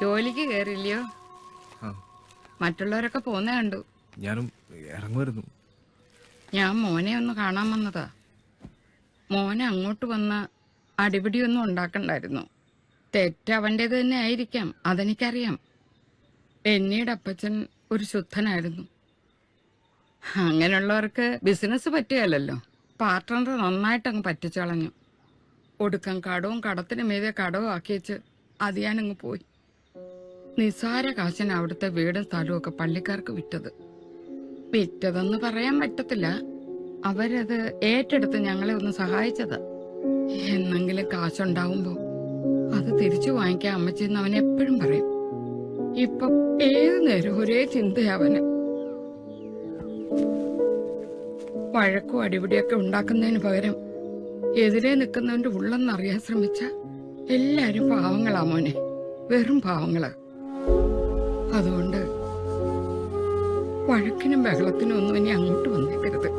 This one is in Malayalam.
ജോലിക്ക് കേറില്ലയോ? ആ, മറ്റുള്ളവരൊക്കെ പോന്നേ കണ്ടു. ഞാനും ഇറങ്ങുമായിരുന്നു. ഞാൻ മോനെ ഒന്ന് കാണാൻ വന്നതാ. മോനെ അങ്ങോട്ട് വന്ന അടിപിടിയൊന്നും ഉണ്ടാക്കണ്ടായിരുന്നു. തെറ്റ് അവൻ്റേത് തന്നെ ആയിരിക്കാം, അതെനിക്കറിയാം. ബെന്നിയുടെ അപ്പച്ചൻ ഒരു ശുദ്ധനായിരുന്നു. അങ്ങനെയുള്ളവർക്ക് ബിസിനസ് പറ്റുകയല്ലോ. പാർട്ട്ണർ നന്നായിട്ടങ്ങ് പറ്റിച്ചു കളഞ്ഞു. ഒടുക്കം കടവും കടത്തിന് മീതെ കടവും ആക്കി വെച്ച് അതിയാനങ്ങ് പോയി. നിസ്സാര കാശിന് അവിടുത്തെ വീടും സ്ഥലവും ഒക്കെ പള്ളിക്കാർക്ക് വിറ്റത്. വിറ്റതെന്ന് പറയാൻ പറ്റത്തില്ല, അവരത് ഏറ്റെടുത്ത് ഞങ്ങളെ ഒന്ന് സഹായിച്ചത്. എന്നെങ്കിലും കാശുണ്ടാവുമ്പോ അത് തിരിച്ചു വാങ്ങിക്കാൻ അമ്മച്ചിന്ന് അവൻ എപ്പോഴും പറയും. ഇപ്പൊ ഏതു നേരം ഒരേ ചിന്തയവന്. വഴക്കും അടിപിടിയൊക്കെ ഉണ്ടാക്കുന്നതിന് പകരം എതിരെ നിൽക്കുന്നവന്റെ ഉള്ളെന്നറിയാൻ ശ്രമിച്ച എല്ലാരും പാവങ്ങളാ മോനെ, വെറും പാവങ്ങള്. അതുകൊണ്ട് വഴക്കിനും ബഹളത്തിനും ഒന്നും ഇനി അങ്ങോട്ട് വന്നേക്കരുത്.